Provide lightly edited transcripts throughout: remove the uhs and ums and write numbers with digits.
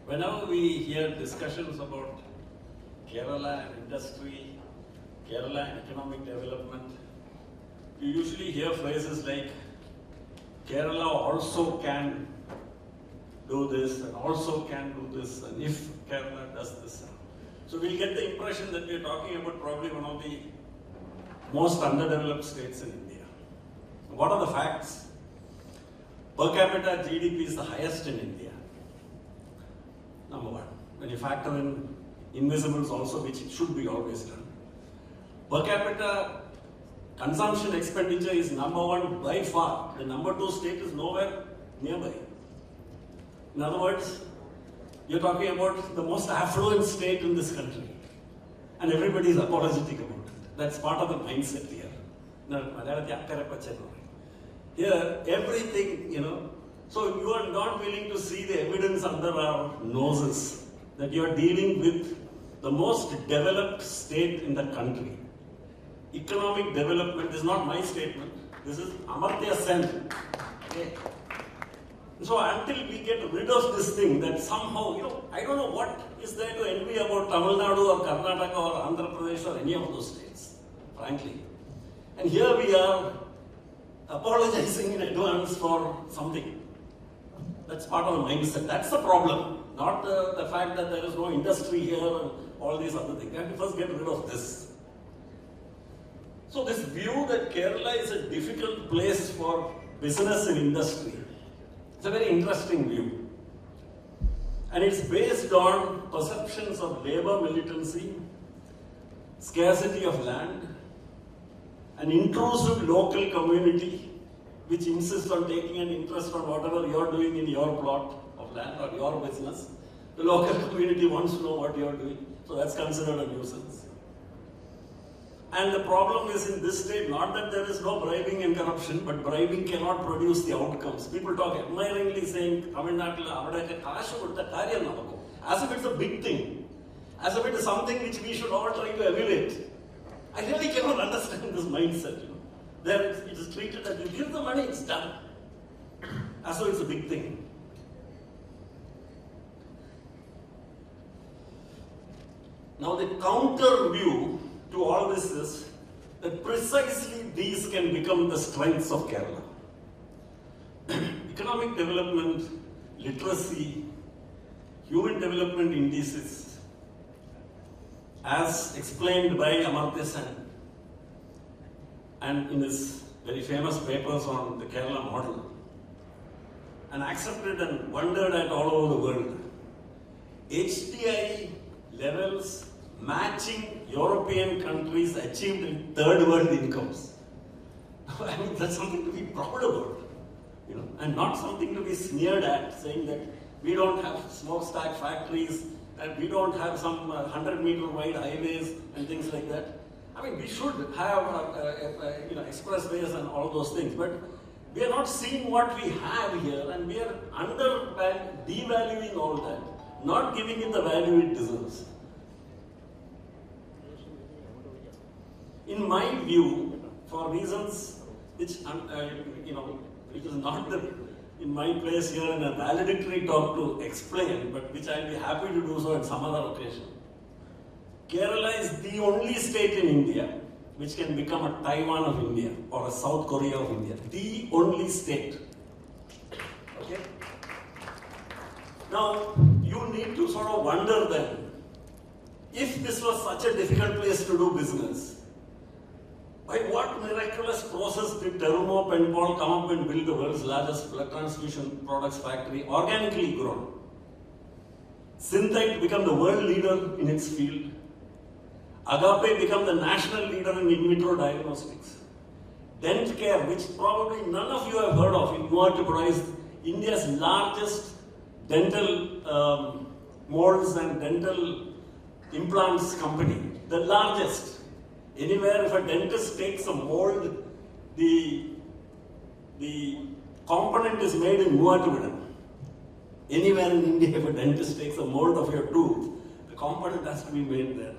Whenever we hear discussions about Kerala and industry, Kerala and economic development, you usually hear phrases like Kerala also can do this and also can do this, and if Kerala does this. So we'll get the impression that we're talking about probably one of the most underdeveloped states in India. What are the facts? Per capita GDP is the highest in India. Number one. When you factor in invisibles also, which it should be always done. Per capita consumption expenditure is number one by far. The number two state is nowhere nearby. In other words, you're talking about the most affluent state in this country. And everybody is apologetic about it. That's part of the mindset here. Here, everything, so you are not willing to see the evidence under our noses that you are dealing with the most developed state in the country. Economic development is not my statement. This is Amartya Sen. Okay. So until we get rid of this thing that somehow, I don't know what is there to envy about Tamil Nadu or Karnataka or Andhra Pradesh or any of those states, frankly. And here we are apologizing in advance for something. That's part of the mindset. That's the problem. Not the fact that there is no industry here and all these other things. We have to first get rid of this. So this view that Kerala is a difficult place for business and industry, it's a very interesting view. And it's based on perceptions of labor militancy, scarcity of land, an intrusive local community which insists on taking an interest on whatever you're doing in your plot of land or your business. The local community wants to know what you're doing, so that's considered a nuisance. And the problem is in this state, not that there is no bribing and corruption, but bribing cannot produce the outcomes. People talk admiringly saying, as if it's a big thing, as if it is something which we should all try to emulate. I really cannot understand this mindset. There it is treated as you give the money, it's done. As though it's a big thing. Now the counter view to all this is that precisely these can become the strengths of Kerala. Economic development, literacy, human development indices, as explained by Amartya Sen, and in his very famous papers on the Kerala model, and accepted and wondered at all over the world. HDI levels matching European countries achieved in third world incomes. I mean, that's something to be proud about, and not something to be sneered at, saying that we don't have smokestack factories and we don't have some 100-meter wide highways and things like that. I mean, we should have expressways and all those things, but we are not seeing what we have here, and we are devaluing all that, not giving it the value it deserves. In my view, for reasons which it is not in my place here in a valedictory talk to explain, but which I will be happy to do so at some other occasion. Kerala is the only state in India which can become a Taiwan of India or a South Korea of India. The only state. Okay? Now, you need to sort of wonder then, if this was such a difficult place to do business, by what miraculous process did Terumo Penpal come up and build the world's largest blood transfusion products factory, organically grown? Synthite become the world leader in its field. Agape become the national leader in in vitro diagnostics. Dent Care, which probably none of you have heard of, in Muatupura, is India's largest dental molds and dental implants company. The largest. Anywhere, if a dentist takes a mold, the component is made in Muatupura. Anywhere in India, if a dentist takes a mold of your tooth, the component has to be made there.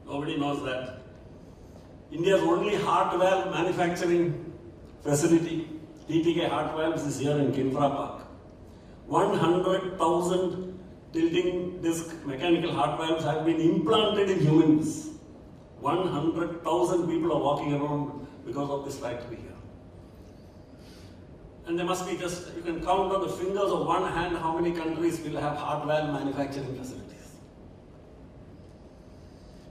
Nobody knows that. India's only heart valve manufacturing facility, TTK Heart Valves, is here in Kinfra Park. 100,000 tilting disc mechanical heart valves have been implanted in humans. 100,000 people are walking around because of this factory here. And there must be just, you can count on the fingers of one hand how many countries will have heart valve manufacturing facilities.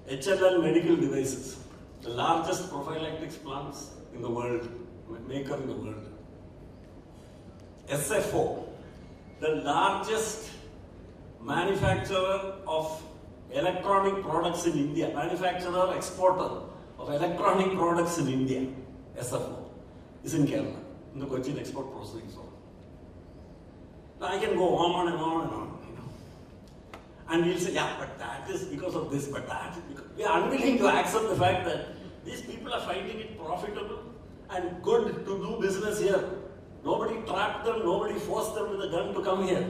HLL Medical Devices, the largest prophylactics plants in the world, maker in the world. SFO, the largest manufacturer of electronic products in India, manufacturer, exporter of electronic products in India, SFO, is in Kerala, in the Cochin Export Processing Zone. Now I can go on and on and on, you know. And we'll say, yeah, but that is because of this, but that is because... We are unwilling to accept the fact that these people are finding it profitable and good to do business here. Nobody trapped them, nobody forced them with a gun to come here.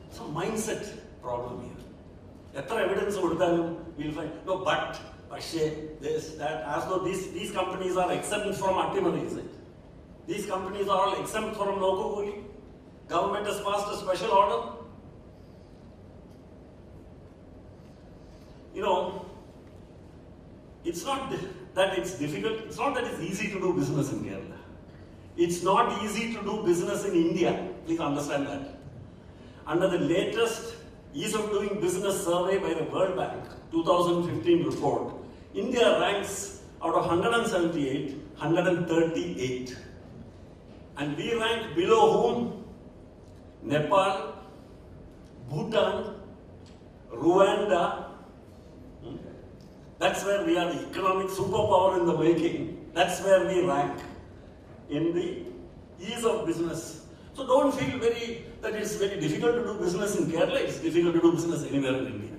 It's a mindset problem here. Etra evidence we'll find, no, but, this, that, as though these companies are exempt from Attimari, is it? These companies are all exempt from Lokoguli. Government has passed a special order. You know, it's not that it's difficult, it's not that it's easy to do business in Kerala. It's not easy to do business in India. Please understand that. Under the latest Ease of Doing Business survey by the World Bank, 2015 report, India ranks out of 178, 138. And we rank below whom? Nepal, Bhutan, Rwanda. That's where we are the economic superpower in the making. That's where we rank in the ease of business. So don't feel that it's very difficult to do business in Kerala. It's difficult to do business anywhere in India.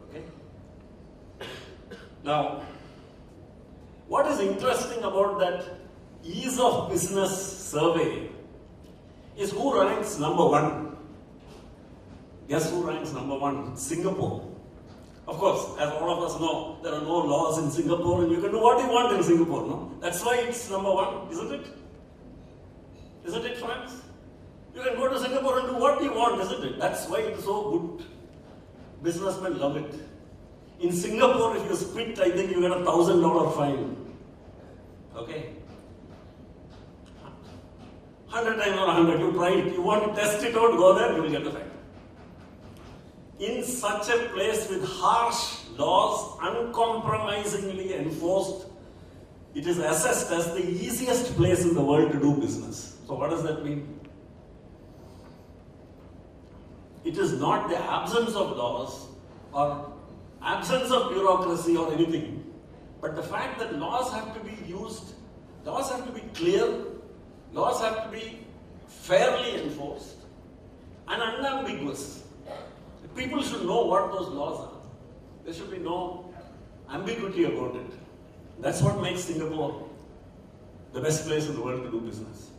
Okay? Now, what is interesting about that ease of business survey is who ranks number one. Guess who ranks number one? Singapore. Of course, as all of us know, there are no laws in Singapore and you can do what you want in Singapore, no? That's why it's number one, isn't it? Isn't it, friends? You can go to Singapore and do what you want, isn't it? That's why it's so good. Businessmen love it. In Singapore, if you spit, I think you get $1,000 fine. Okay? 100 times or 100, you try it. You want to test it out, go there, you will get the fine. In such a place with harsh laws, uncompromisingly enforced, it is assessed as the easiest place in the world to do business. So what does that mean? It is not the absence of laws or absence of bureaucracy or anything, but the fact that laws have to be used, laws have to be clear, laws have to be fairly enforced and unambiguous. People should know what those laws are. There should be no ambiguity about it. That's what makes Singapore the best place in the world to do business.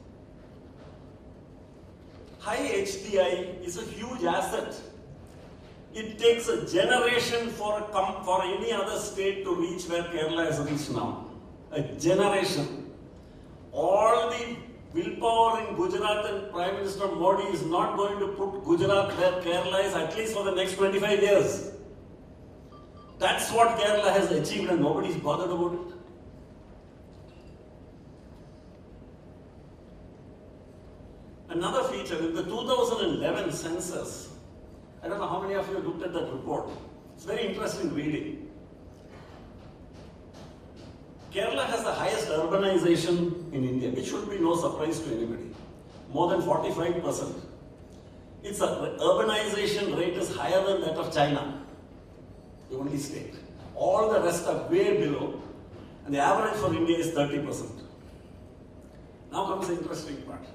High HDI is a huge asset. It takes a generation for any other state to reach where Kerala has reached now. A generation. All the willpower in Gujarat and Prime Minister Modi is not going to put Gujarat where Kerala is at least for the next 25 years. That's what Kerala has achieved and nobody's bothered about it. Another feature, in the 2011 census, I don't know how many of you looked at that report. It's very interesting reading. Kerala has the highest urbanization in India, which should be no surprise to anybody. More than 45%. Its urbanization rate is higher than that of China, the only state. All the rest are way below, and the average for India is 30%. Now comes the interesting part.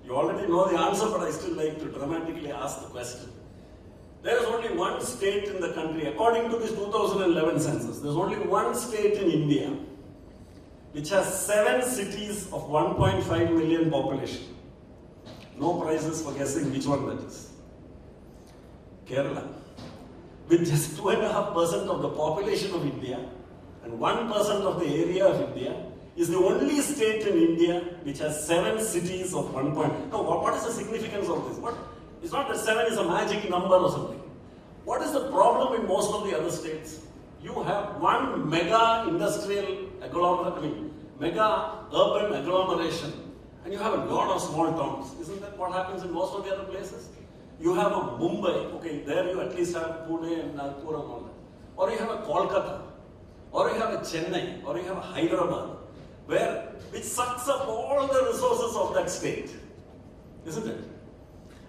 You already know the answer, but I still like to dramatically ask the question. There is only one state in the country, according to this 2011 census, there's only one state in India which has 7 cities of 1.5 million population. No prizes for guessing which one that is. Kerala. With just 2.5% of the population of India and 1% of the area of India, is the only state in India which has 7 cities of 1 point. Now, what is the significance of this? It's not that 7 is a magic number or something. What is the problem in most of the other states? You have one mega industrial agglomeration, mega urban agglomeration, and you have a lot of small towns. Isn't that what happens in most of the other places? You have a Mumbai, okay, there you at least have Pune and Nagpur and all that. Or you have a Kolkata, or you have a Chennai, or you have a Hyderabad, which sucks up all the resources of that state. Isn't it?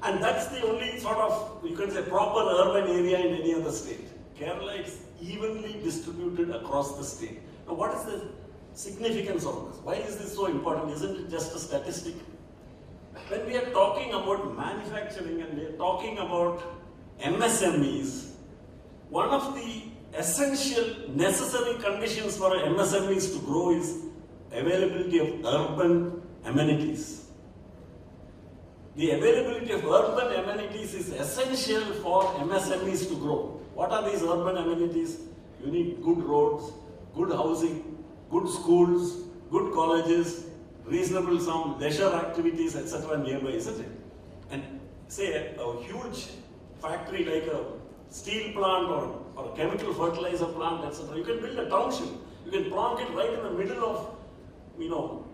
And that's the only sort of, you can say, proper urban area in any other state. Kerala is evenly distributed across the state. Now, what is the significance of this? Why is this so important? Isn't it just a statistic? When we are talking about manufacturing and we are talking about MSMEs, one of the essential, necessary conditions for MSMEs to grow is availability of urban amenities. The availability of urban amenities is essential for MSMEs to grow. What are these urban amenities? You need good roads, good housing, good schools, good colleges, reasonable some leisure activities, etc. nearby, isn't it? And say a huge factory like a steel plant or a chemical fertilizer plant, etc. You can build a township. You can plonk it right in the middle of,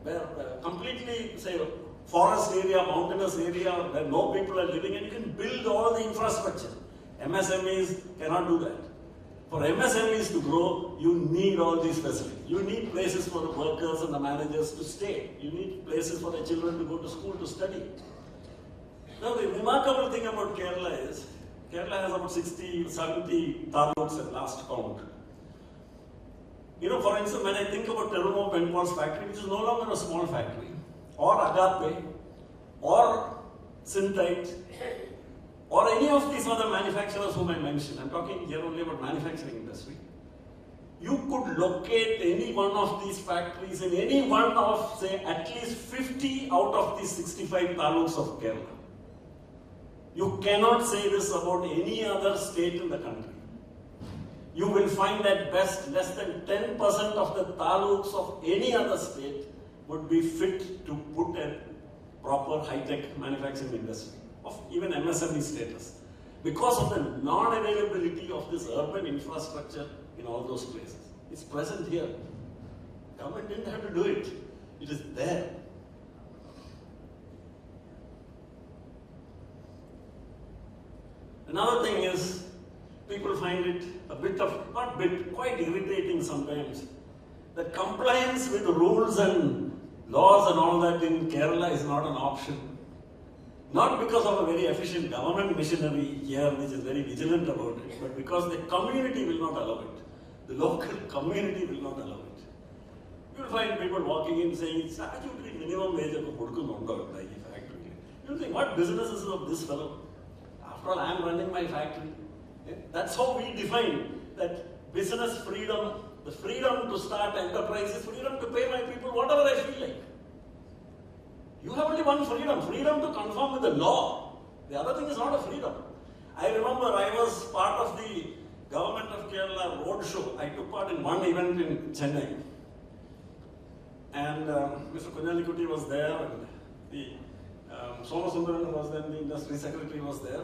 where completely, say, forest area, mountainous area, where no people are living, and you can build all the infrastructure. MSMEs cannot do that. For MSMEs to grow, you need all these facilities. You need places for the workers and the managers to stay. You need places for the children to go to school to study. Now, the remarkable thing about Kerala is, Kerala has about 60, 70 taluks at last count. For instance, when I think about Terumo Penpal's factory, which is no longer a small factory, or Agape, or Synthite, or any of these other manufacturers whom I mentioned, I'm talking here only about manufacturing industry, you could locate any one of these factories in any one of, say, at least 50 out of these 65 taluks of Kerala. You cannot say this about any other state in the country. You will find at best less than 10% of the taluks of any other state would be fit to put a proper high-tech manufacturing industry of even MSME status, because of the non-availability of this urban infrastructure in all those places. It's present here. Government didn't have to do it. It is there. Another thing is, people find it quite irritating sometimes, that compliance with rules and laws and all that in Kerala is not an option. Not because of a very efficient government machinery here which is very vigilant about it, but because the community will not allow it. The local community will not allow it. You will find people walking in saying, statutory minimum wage of a factory. You will think, what business is of this fellow? After all, I am running my factory. That's how we define that business freedom, the freedom to start enterprise is freedom to pay my people whatever I feel like. You have only one freedom to conform with the law. The other thing is not a freedom. I remember I was part of the Government of Kerala road show. I took part in one event in Chennai. And Mr. Kunjalikutti was there, and the Somasundaran was then the industry secretary was there.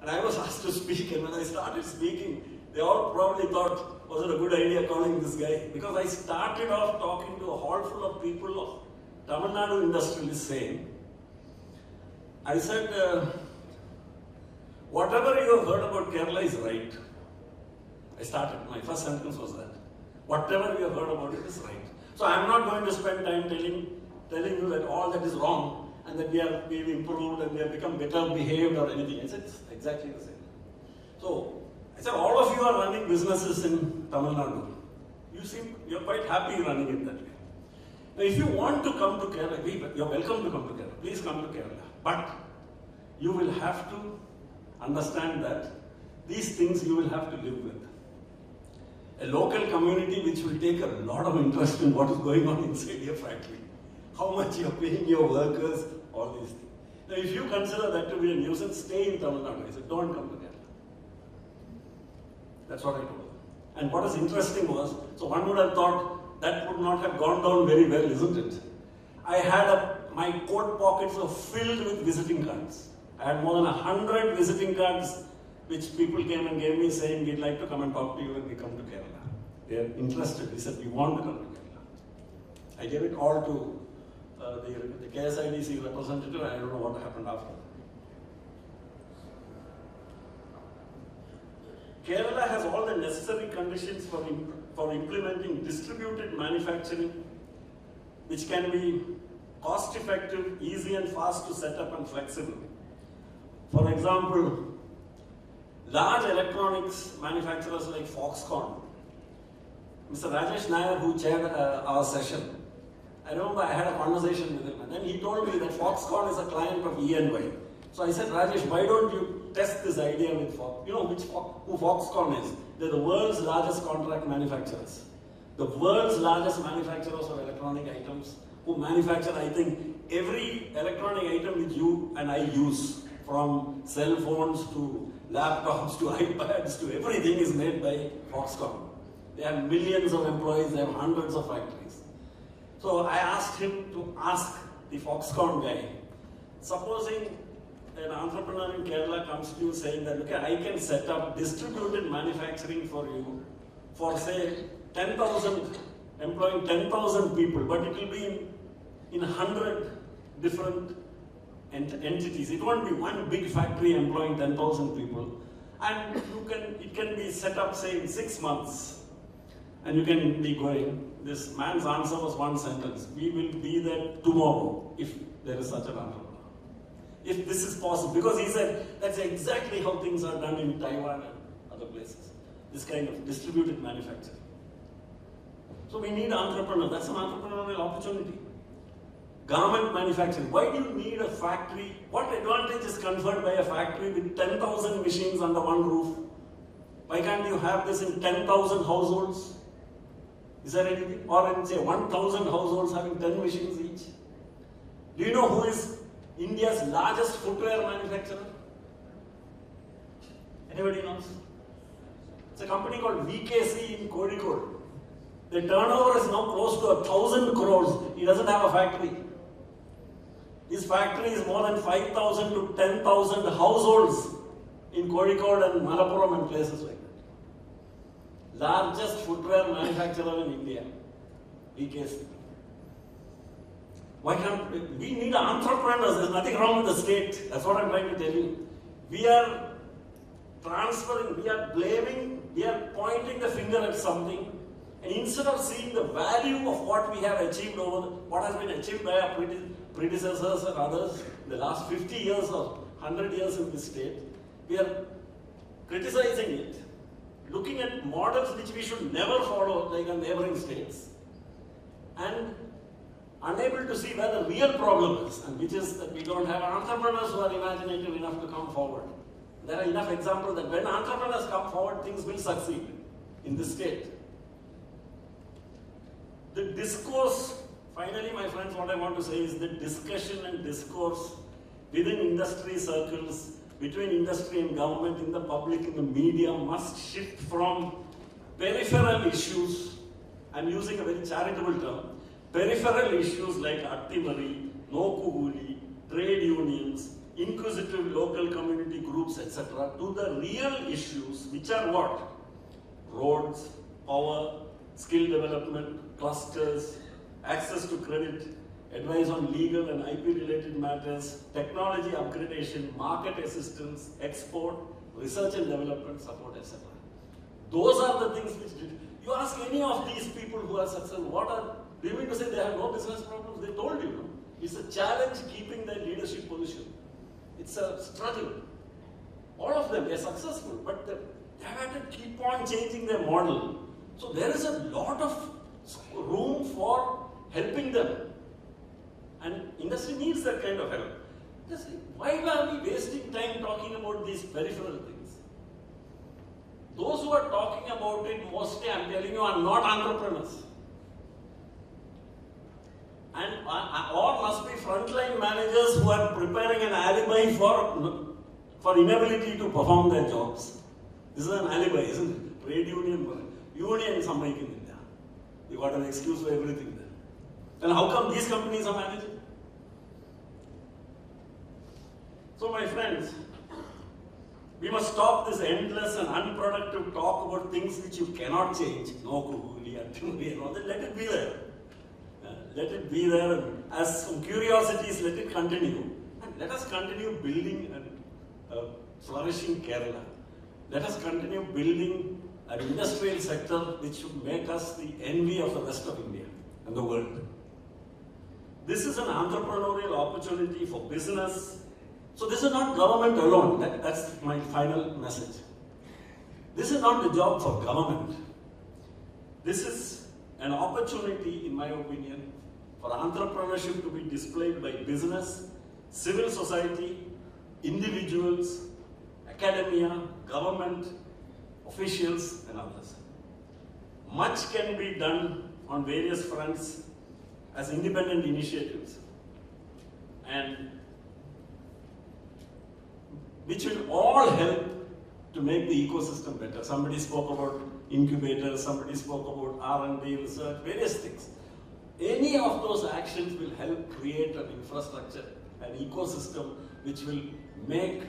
And I was asked to speak, and when I started speaking, they all probably thought, was it a good idea calling this guy? Because I started off talking to a hall full of people of Tamil Nadu industrialists saying, I said, whatever you have heard about Kerala is right. I started, my first sentence was that. Whatever you have heard about it is right. So I am not going to spend time telling you that all that is wrong and that we've improved and we have become better behaved or anything. I said, it's exactly the same. So I said, all of you are running businesses in Tamil Nadu. You're quite happy running it that way. Now, if you want to come to Kerala, you're welcome to come to Kerala. Please come to Kerala. But you will have to understand that these things you will have to live with. A local community which will take a lot of interest in what is going on inside your factory. How much you're paying your workers, all these things. Now, if you consider that to be a nuisance, stay in Tamil Nadu. I said, don't come to Kerala. That's what I told them. And what is interesting was, so one would have thought, that would not have gone down very well, isn't it? I had my coat pockets were filled with visiting cards. I had more than 100 visiting cards which people came and gave me saying, we'd like to come and talk to you when we come to Kerala. They are interested. They said, we want to come to Kerala. I gave it all to the KSIDC representative. I don't know what happened after. Kerala has all the necessary conditions for implementing distributed manufacturing, which can be cost-effective, easy and fast to set up and flexible. For example, large electronics manufacturers like Foxconn, Mr. Rajesh Nair, who chaired our session, I remember I had a conversation with him, and then he told me that Foxconn is a client of E&Y. So I said, Rajesh, why don't you test this idea with Fox? You know who Foxconn is? They're the world's largest contract manufacturers. The world's largest manufacturers of electronic items, who manufacture, I think, every electronic item which you and I use, from cell phones to laptops to iPads to everything is made by Foxconn. They have millions of employees, they have hundreds of factories. So I asked him to ask the Foxconn guy, supposing an entrepreneur in Kerala comes to you saying that, okay, I can set up distributed manufacturing for you for say 10,000, employing 10,000 people, but it will be in 100 different entities. It won't be one big factory employing 10,000 people. And it can be set up, say, in 6 months. And you can be going. This man's answer was one sentence. We will be there tomorrow if there is such an entrepreneur. If this is possible. Because he said that's exactly how things are done in Taiwan and other places. This kind of distributed manufacturing. So we need entrepreneurs. That's an entrepreneurial opportunity. Garment manufacturing. Why do you need a factory? What advantage is conferred by a factory with 10,000 machines under one roof? Why can't you have this in 10,000 households? Is there anything? Or in say 1,000 households having 10 machines each? Do you know who is India's largest footwear manufacturer? Anybody knows? It's a company called VKC in Kozhikode. The turnover is now close to 1,000 crores. He doesn't have a factory. His factory is more than 5,000 to 10,000 households in Kozhikode and Malappuram and places like that. Largest footwear manufacturer in India, VKC. Why can't we need entrepreneurs? There's nothing wrong with the state. That's what I'm trying to tell you. We are transferring, we are blaming, we are pointing the finger at something. And instead of seeing the value of what we have achieved what has been achieved by our predecessors and others in the last 50 years or 100 years in this state, we are criticizing it, looking at models which we should never follow, like in neighboring states, and unable to see where the real problem is, and which is that we don't have entrepreneurs who are imaginative enough to come forward. There are enough examples that when entrepreneurs come forward, things will succeed in this state. The discourse, finally, my friends, what I want to say is the discussion and discourse within industry circles, between industry and government, in the public, in the media, must shift from peripheral issues, I'm using a very charitable term, peripheral issues like Attimari, Nokuguli, trade unions, inquisitive local community groups, etc., to the real issues, which are what? Roads, power, skill development, clusters, access to credit, advice on legal and IP-related matters, technology upgradation, market assistance, export, research and development support, etc. Those are the things which you ask any of these people who are successful, do you mean to say they have no business problems? They told you, no? It's a challenge keeping their leadership position. It's a struggle. All of them, they're successful, but they have had to keep on changing their model. So there is a lot of room for helping them. And industry needs that kind of help. Just, why are we wasting time talking about these peripheral things? Those who are talking about it mostly, I'm telling you, are not entrepreneurs. And or must be frontline managers who are preparing an alibi for inability to perform their jobs. This is an alibi, isn't it? Trade union somebody. You got an excuse for everything there. And how come these companies are managing? So my friends, we must stop this endless and unproductive talk about things which you cannot change. No kuguli, attumuri, and all that. Let it be there. Let it be there. And as some curiosities, let it continue. And let us continue building a flourishing Kerala. Let us continue building an industrial sector which should make us the envy of the rest of India and the world. This is an entrepreneurial opportunity for business. So this is not government alone. That's my final message. This is not the job for government. This is an opportunity, in my opinion, for entrepreneurship to be displayed by business, civil society, individuals, academia, government, officials, and others. Much can be done on various fronts as independent initiatives, and which will all help to make the ecosystem better. Somebody spoke about incubators, somebody spoke about R&D, research, various things. Any of those actions will help create an infrastructure, an ecosystem which will make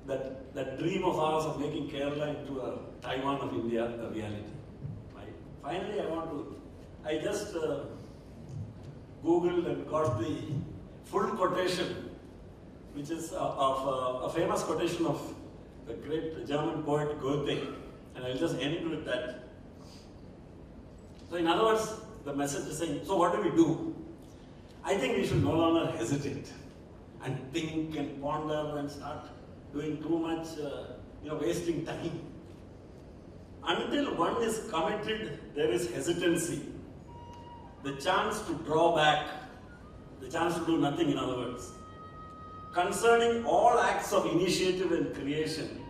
that dream of ours of making Kerala into a Taiwan of India a reality. Right? Finally, I just Googled and got the full quotation, which is of a famous quotation of the great German poet Goethe, and I'll just end with that. So in other words, the message is saying, so what do we do? I think we should no longer hesitate and think and ponder and start doing too much, wasting time. Until one is committed, there is hesitancy. The chance to draw back, the chance to do nothing, in other words. Concerning all acts of initiative and creation,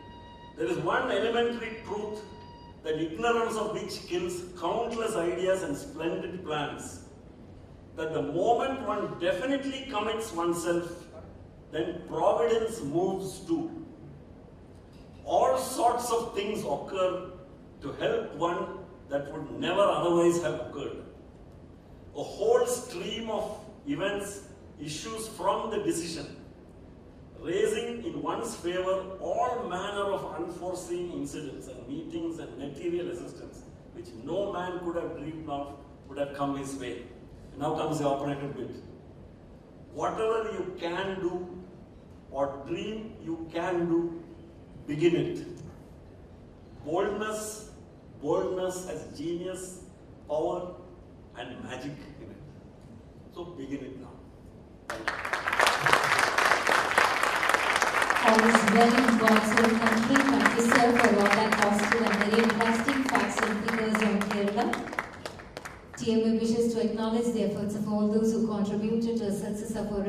there is one elementary truth that ignorance of which kills countless ideas and splendid plans. That the moment one definitely commits oneself, then providence moves too. All sorts of things occur to help one that would never otherwise have occurred. A whole stream of events issues from the decision, raising in one's favor all manner of unforeseen incidents and meetings and material assistance, which no man could have dreamed of would have come his way. And now comes the operative bit. Whatever you can do or dream you can do, begin it. Boldness has genius, power, and magic in it. So begin it now. Thank you. All is well in God's own country. Thank you, sir, for all that positive and very interesting facts and figures on Kerala. TMA wishes to acknowledge the efforts of all those who contributed to the success of our